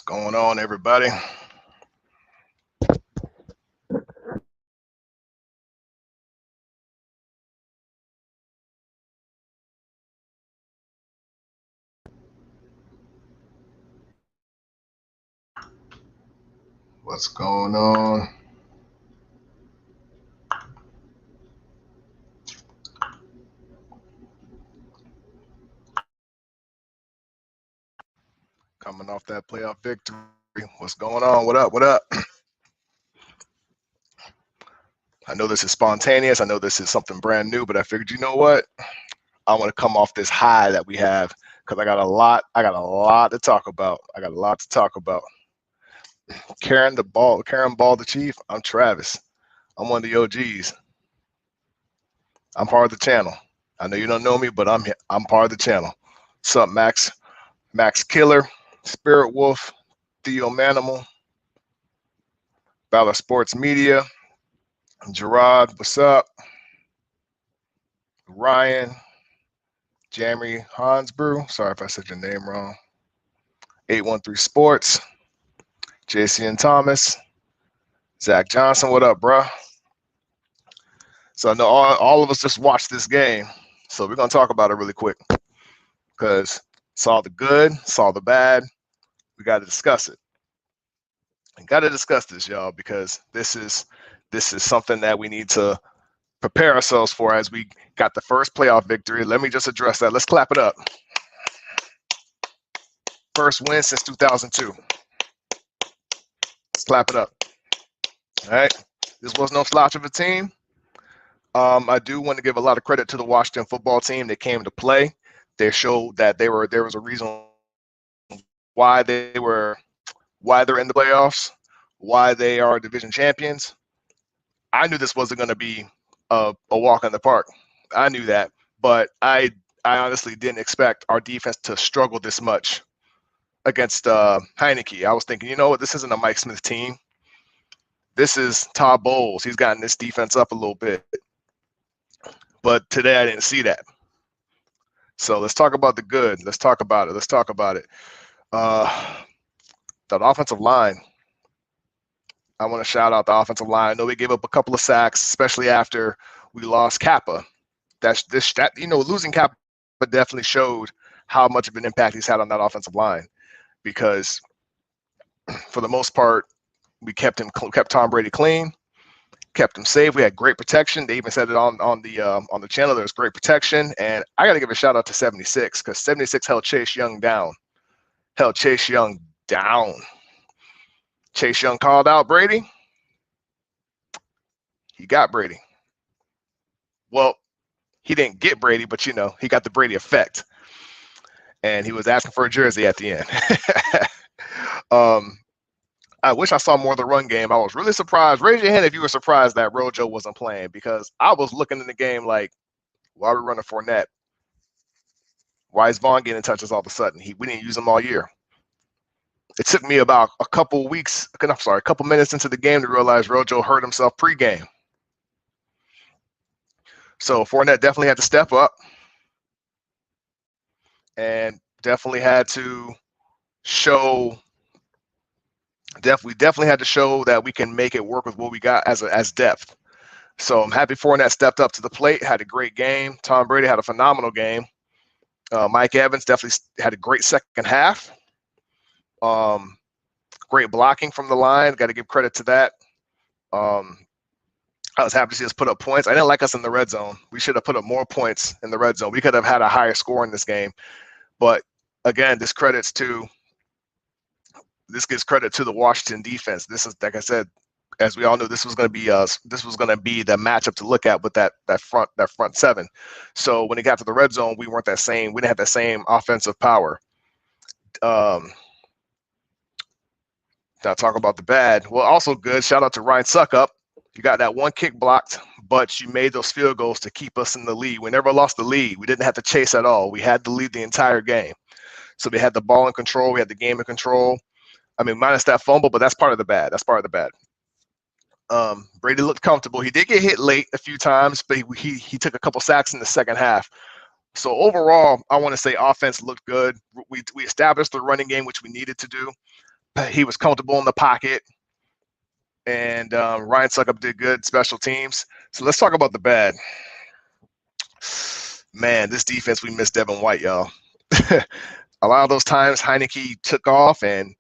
going on, everybody? What's going on? Coming off that playoff victory. What's going on? What up? What up? I know this is spontaneous. I know this is something brand new, but I figured, you know what? I want to come off this high that we have because I got a lot to talk about. Karen Ball, the Chief. I'm Travis. I'm one of the OGs. I'm part of the channel. I know you don't know me, but I'm part of the channel. What's up, Max? Max Killer, Spirit Wolf, Theo Manimal, Valor Sports Media, Gerard, what's up? Ryan, Jamie Hansbrew, sorry if I said your name wrong. 813 Sports, JC and Thomas, Zach Johnson, what up, bro? So I know all of us just watched this game, so we're going to talk about it really quick because saw the good, saw the bad. We got to discuss it. We got to discuss this, y'all, because this is something that we need to prepare ourselves for as we got the first playoff victory. Let me just address that. Let's clap it up. First win since 2002. Let's clap it up. All right. This was no slouch of a team. I do want to give a lot of credit to the Washington football team. They came to play. They showed that there was a reason why they're in the playoffs, why they are division champions. I knew this wasn't going to be a walk in the park. I knew that, but I honestly didn't expect our defense to struggle this much against Heineke. I was thinking, you know what, this isn't a Mike Smith team. This is Todd Bowles. He's gotten this defense up a little bit. But today I didn't see that. So let's talk about the good. Let's talk about it. That offensive line. I want to shout out the offensive line. I know we gave up a couple of sacks, especially after we lost Kappa. Losing Kappa definitely showed how much of an impact he's had on that offensive line, because for the most part, we kept Tom Brady clean, kept him safe. We had great protection. They even said it on the channel. There was great protection, and I got to give a shout out to 76 because 76 held Chase Young down. Chase Young called out Brady. He got Brady. Well, he didn't get Brady, but he got the Brady effect, and he was asking for a jersey at the end. I wish I saw more of the run game. I was really surprised. Raise your hand if you were surprised that Rojo wasn't playing, because I was looking in the game like, why are we running Fournette? Why is Vaughn getting touches all of a sudden? We didn't use him all year. It took me about a couple minutes into the game to realize Rojo hurt himself pregame. So Fournette definitely had to step up and definitely had to show. We definitely had to show that we can make it work with what we got as depth. So I'm happy Fournette stepped up to the plate, had a great game. Tom Brady had a phenomenal game. Mike Evans definitely had a great second half. Great blocking from the line. Got to give credit to that. I was happy to see us put up points. I didn't like us in the red zone. We should have put up more points in the red zone. We could have had a higher score in this game. But again, this gives credit to the Washington defense. This is, like I said, as we all knew, this was going to be the matchup to look at with that front seven. So when it got to the red zone, we didn't have that same offensive power. Now talk about the bad. Well, also good. Shout out to Ryan Suckup. You got that one kick blocked, but you made those field goals to keep us in the lead. We never lost the lead. We didn't have to chase at all. We had the lead the entire game. So we had the ball in control. We had the game in control. I mean, minus that fumble, but that's part of the bad. Brady looked comfortable. He did get hit late a few times, but he took a couple sacks in the second half. So overall, I want to say offense looked good. We established the running game, which we needed to do. he was comfortable in the pocket, and Ryan Suckup did good special teams. So let's talk about the bad. Man, this defense, we missed Devin White, y'all. A lot of those times Heineke took off, and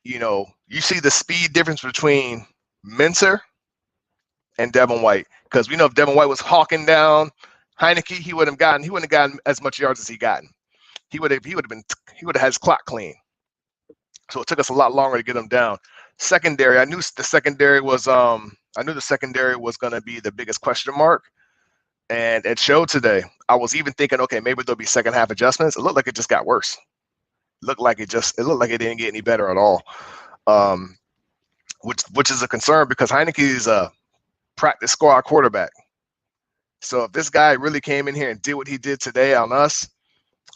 you see the speed difference between Mincer and Devin White, because we know if Devin White was hawking down Heineke, he wouldn't have gotten as much yards as he gotten. He would have had his clock clean. So it took us a lot longer to get him down. Secondary, I knew the secondary was going to be the biggest question mark, and it showed today. I was even thinking, okay, maybe there'll be second half adjustments. It looked like it just got worse. It looked like it didn't get any better at all, which is a concern, because Heineke is a practice squad quarterback. So if this guy really came in here and did what he did today on us,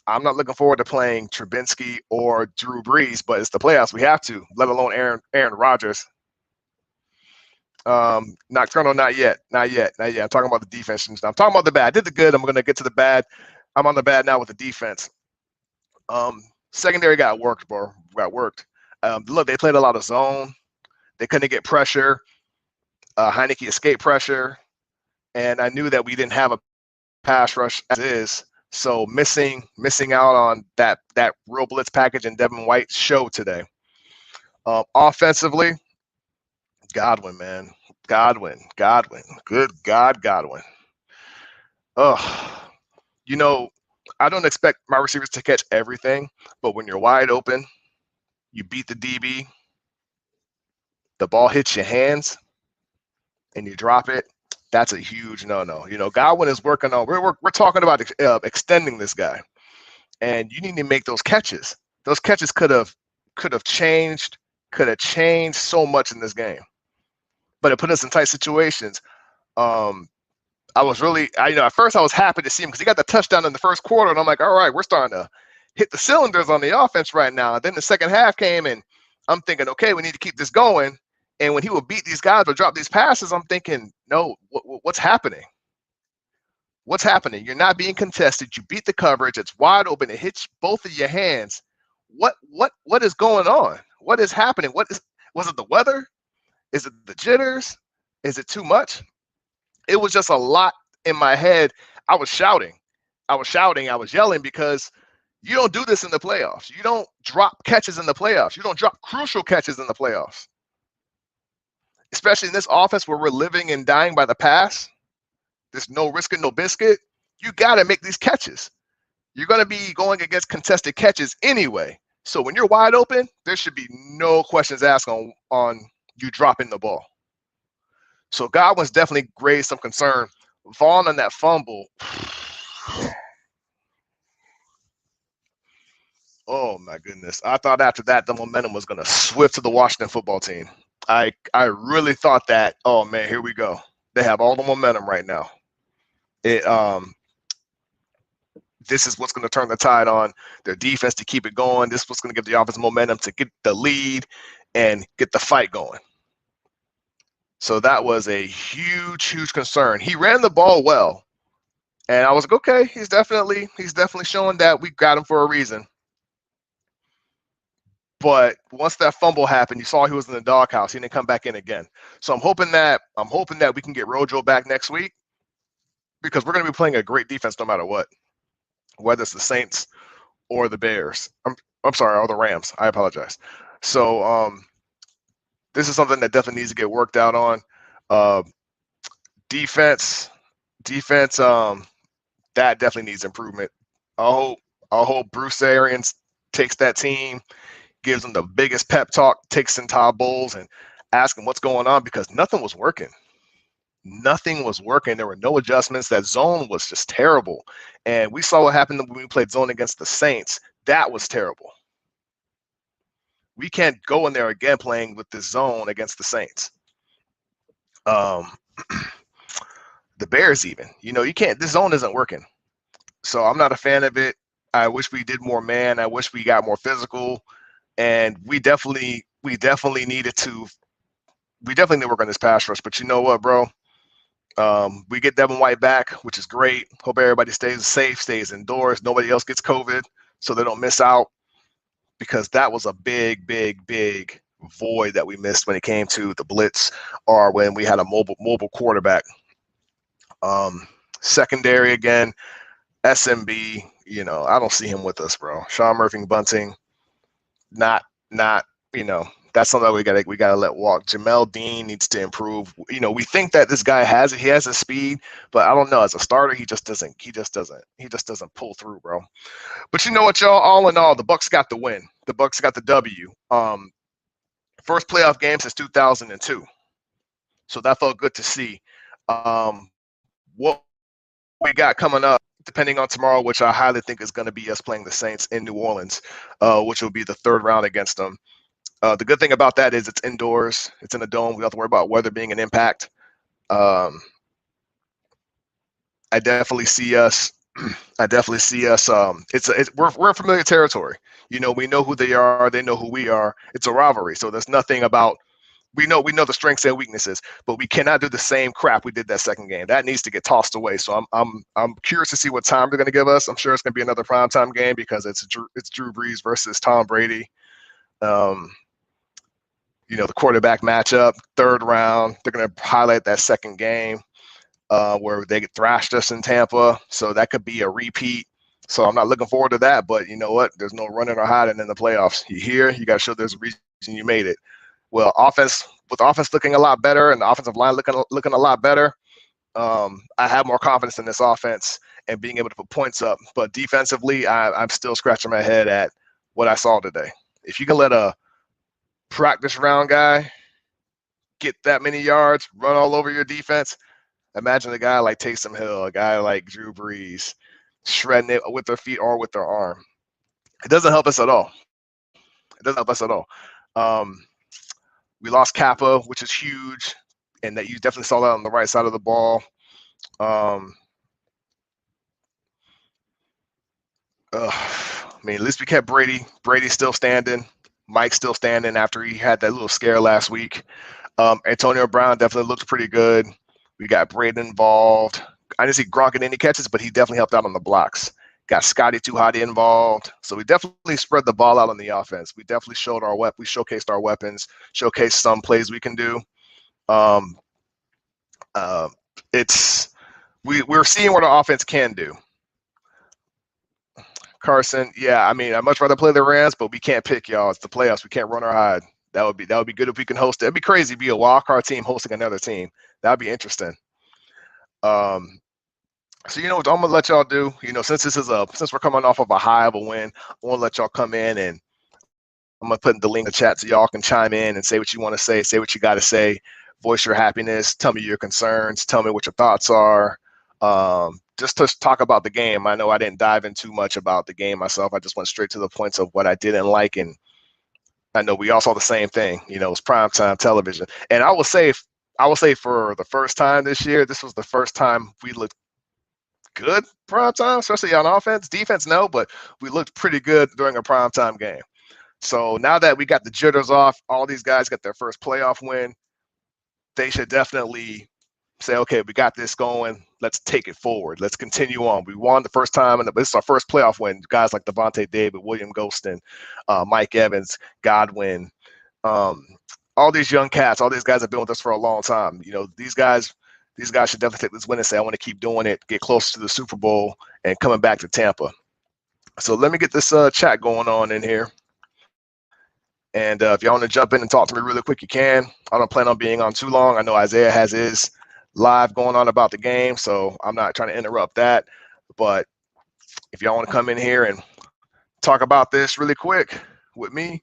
I'm not looking forward to playing Trubinsky or Drew Brees, but it's the playoffs. We have to, let alone Aaron Rodgers. Nocturnal, not yet. I'm talking about the defense. I'm talking about the bad. I did the good. I'm going to get to the bad. I'm on the bad now with the defense. Secondary got worked, bro. Look, they played a lot of zone. They couldn't get pressure. Heineke escaped pressure. And I knew that we didn't have a pass rush as is. So missing out on that real blitz package and Devin White showed today. Offensively, Godwin, man. Godwin. Good God, Godwin. I don't expect my receivers to catch everything, but when you're wide open, you beat the DB, the ball hits your hands, and you drop it. That's a huge no-no. Godwin is working on. We're talking about extending this guy, and you need to make those catches. Those catches could have changed so much in this game, but it put us in tight situations. At first I was happy to see him because he got the touchdown in the first quarter, and I'm like, all right, we're starting to hit the cylinders on the offense right now. And then the second half came, and I'm thinking, okay, we need to keep this going. And when he would beat these guys or drop these passes, I'm thinking, no, what's happening? What's happening? You're not being contested. You beat the coverage. It's wide open. It hits both of your hands. What is going on? What is happening? Was it the weather? Is it the jitters? Is it too much? It was just a lot in my head. I was shouting. I was yelling, because you don't do this in the playoffs. You don't drop catches in the playoffs. You don't drop crucial catches in the playoffs. Especially in this offense where we're living and dying by the pass. There's no risk and no biscuit. You got to make these catches. You're going to be going against contested catches anyway. So when you're wide open, there should be no questions asked on you dropping the ball. So Godwin's definitely raised some concern. Vaughn on that fumble. Oh my goodness. I thought after that the momentum was going to swift to the Washington football team. I really thought that, oh man, here we go. They have all the momentum right now. This is what's going to turn the tide on their defense to keep it going. This is what's going to give the offense momentum to get the lead and get the fight going. So that was a huge concern. He ran the ball well, and I was like, okay, he's definitely showing that we got him for a reason. But once that fumble happened, you saw he was in the doghouse. He didn't come back in again. So I'm hoping that we can get Rojo back next week, because we're going to be playing a great defense no matter what, whether it's the Saints or the Bears. I'm sorry, or the Rams. I apologize. So this is something that definitely needs to get worked out on. Defense. That definitely needs improvement. I hope Bruce Arians takes that team, gives them the biggest pep talk, takes in Todd Bowles and asks him what's going on, because nothing was working. There were no adjustments. That zone was just terrible. And we saw what happened when we played zone against the Saints. That was terrible. We can't go in there again playing with this zone against the Saints. The Bears even. You can't. This zone isn't working. So I'm not a fan of it. I wish we did more man. I wish we got more physical. And we definitely need to work on this pass rush. But you know what, bro? We get Devin White back, which is great. Hope everybody stays safe, stays indoors. Nobody else gets COVID, so they don't miss out. because that was a big, big, big void that we missed when it came to the blitz or when we had a mobile quarterback. Secondary again, SMB. I don't see him with us, bro. Sean Murphy Bunting, not. That's something that we gotta let walk. Jamel Dean needs to improve. We think that this guy has the speed, but I don't know. As a starter, he just doesn't pull through, bro. But you know what, y'all? All in all, the Bucs got the win. The Bucs got the W. First playoff game since 2002. So that felt good to see. What we got coming up, depending on tomorrow, which I highly think is going to be us playing the Saints in New Orleans, which will be the third round against them. The good thing about that is it's indoors. It's in a dome. We don't have to worry about weather being an impact. I definitely see us. We're in familiar territory. We know who they are. They know who we are. It's a rivalry. So there's nothing about. We know the strengths and weaknesses, but we cannot do the same crap we did that second game. That needs to get tossed away. So I'm curious to see what time they're going to give us. I'm sure it's going to be another primetime game because it's Drew Brees versus Tom Brady. The quarterback matchup, third round. They're going to highlight that second game where they thrashed us in Tampa. So that could be a repeat. So I'm not looking forward to that. But you know what? There's no running or hiding in the playoffs. You're here. You got to show there's a reason you made it. Well, offense looking a lot better and the offensive line looking a lot better, I have more confidence in this offense and being able to put points up. But defensively, I'm still scratching my head at what I saw today. If you can let a practice round guy get that many yards, run all over your defense, imagine a guy like Taysom Hill, a guy like Drew Brees, shredding it with their feet or with their arm. It doesn't help us at all. We lost Kappa, which is huge, and that you definitely saw that on the right side of the ball. At least we kept Brady. Brady's still standing. Mike's still standing after he had that little scare last week. Antonio Brown definitely looked pretty good. We got Brady involved. I didn't see Gronk in any catches, but he definitely helped out on the blocks. Got Scotty Tuhati involved. So we definitely spread the ball out on the offense. We definitely showcased our weapons, showcased some plays we can do. We're seeing what our offense can do. Carson, yeah, I'd much rather play the Rams, but we can't pick, y'all. It's the playoffs. We can't run or hide. That would be good if we can host it. It'd be crazy to be a wild card team hosting another team. That'd be interesting. So what I'm gonna let y'all do, since we're coming off of a high of a win, I want to let y'all come in and I'm gonna put the link in the chat so y'all can chime in and say what you want to say what you got to say, voice your happiness, tell me your concerns, tell me what your thoughts are. Just to talk about the game. I know I didn't dive in too much about the game myself. I just went straight to the points of what I didn't like, and I know we all saw the same thing. It was primetime television, and I will say for the first time this year, this was the first time we looked good primetime, especially on offense. Defense, no, but we looked pretty good during a primetime game. So now that we got the jitters off, all these guys got their first playoff win, they should definitely say, okay, we got this going. Let's take it forward. Let's continue on. We won the first time, and this is our first playoff win. Guys like Devontae David, William Golston, Mike Evans, Godwin, all these young cats, all these guys have been with us for a long time. These guys should definitely take this win and say, I want to keep doing it, get close to the Super Bowl, and coming back to Tampa. So let me get this chat going on in here. And if y'all want to jump in and talk to me really quick, you can. I don't plan on being on too long. I know Isaiah has his live going on about the game, so I'm not trying to interrupt that. But if y'all want to come in here and talk about this really quick with me,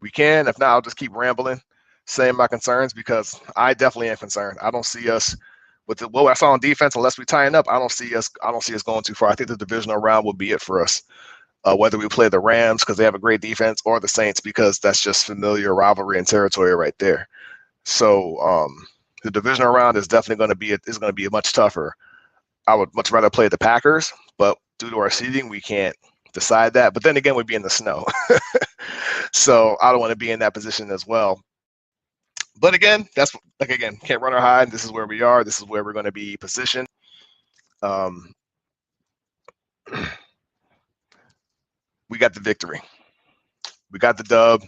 we can. If not, I'll just keep rambling, saying my concerns, because I definitely am concerned. I don't see us with what I saw on defense, unless we tighten up. I don't see us going too far. I think the divisional round will be it for us. Whether we play the Rams because they have a great defense, or the Saints because that's just familiar rivalry and territory right there. So the divisional round is definitely going to be much tougher. I would much rather play the Packers, but due to our seeding, we can't decide that. But then again, we'd be in the snow. So I don't want to be in that position as well. But again, can't run or hide. This is where we are. This is where we're going to be positioned. we got the victory. We got the dub.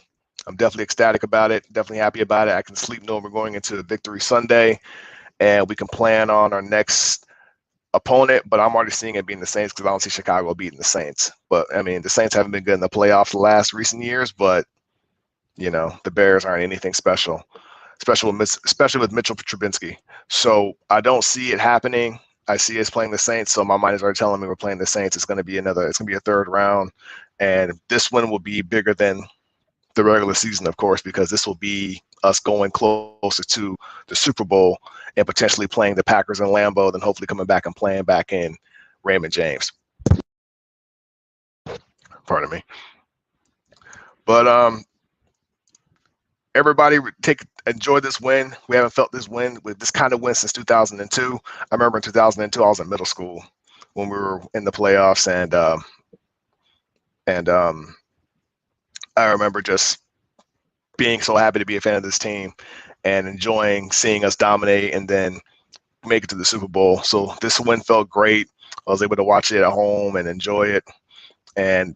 I'm definitely ecstatic about it. Definitely happy about it. I can sleep knowing we're going into Victory Sunday, and we can plan on our next opponent. But I'm already seeing it being the Saints because I don't see Chicago beating the Saints. But I mean, the Saints haven't been good in the playoffs the last recent years. But you know, the Bears aren't anything special, especially with Mitchell Trubisky. So I don't see it happening. I see us playing the Saints, so my mind is already telling me we're playing the Saints. It's going to be a third round, and this one will be bigger than the regular season, of course, because this will be us going closer to the Super Bowl and potentially playing the Packers in Lambeau, then hopefully coming back and playing back in Raymond James. Pardon me. But everybody enjoy this win. We haven't felt this win with this kind of win since 2002. I remember in 2002 I was in middle school when we were in the playoffs, and I remember just being so happy to be a fan of this team and enjoying seeing us dominate and then make it to the Super Bowl. So this win felt great. I was able to watch it at home and enjoy it. And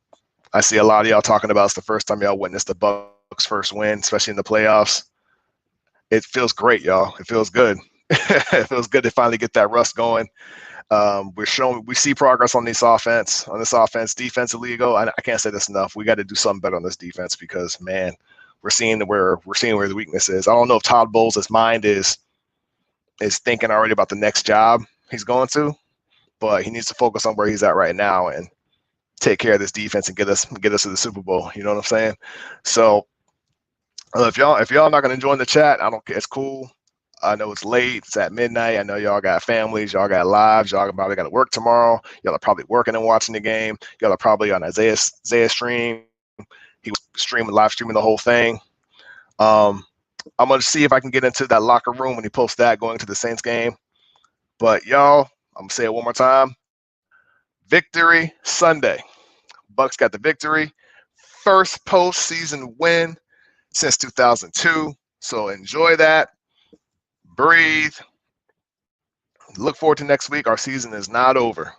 I see a lot of y'all talking about it's the first time y'all witnessed the Bucs' first win, especially in the playoffs. It feels great, y'all. It feels good. It feels good to finally get that rust going. We see progress on this offense. Defensively, I can't say this enough. We got to do something better on this defense because, man, we're seeing where the weakness is. I don't know if Todd Bowles' mind is thinking already about the next job he's going to, but he needs to focus on where he's at right now and take care of this defense and get us to the Super Bowl. You know what I'm saying? So if y'all not gonna join the chat, I don't care. It's cool. I know it's late. It's at midnight. I know y'all got families. Y'all got lives. Y'all probably got to work tomorrow. Y'all are probably working and watching the game. Y'all are probably on Isaiah's stream. He was live streaming the whole thing. I'm going to see if I can get into that locker room when he posts that going to the Saints game. But y'all, I'm going to say it one more time. Victory Sunday. Bucs got the victory. First postseason win since 2002. So enjoy that. Breathe. Look forward to next week. Our season is not over.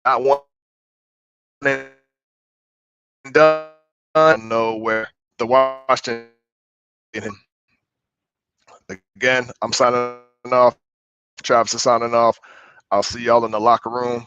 Not one and done. I don't know where the Washington. Again, I'm signing off. Travis is signing off. I'll see y'all in the locker room.